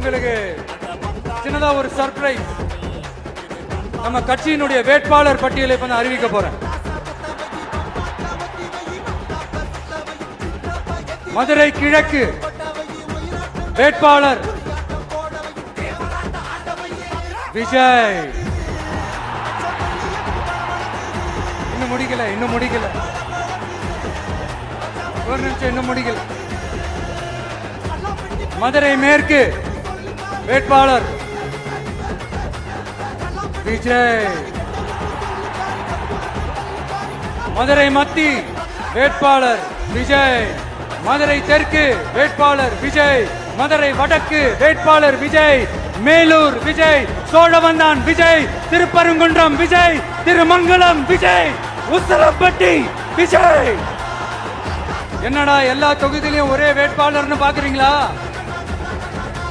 உங்களுக்கு சின்னதா ஒரு சர்ப்ரைஸ். நம்ம கட்சியினுடைய வேட்பாளர் பட்டியலை இப்ப நான் அறிவிக்க போறேன். மதுரை கிழக்கு வேட்பாளர் விஜய். இன்னும் முடிக்கல ஒரு நிமிஷம், இன்னும் முடிக்கல. மதுரை மேற்கு வேட்பாளர் விஜய். மதுரை மத்தி வேட்பாளர் விஜய். மதுரை தெற்கு வேட்பாளர் விஜய். மதுரை வடக்கு வேட்பாளர் விஜய். மேலூர் விஜய். சோழவந்தான் விஜய். திருப்பரங்குன்றம் விஜய். திருமங்கலம் விஜய். உத்தரப்பட்டி விஜய். என்னடா எல்லா தொகுதியிலும் ஒரே வேட்பாளர்னு பாக்குறீங்களா?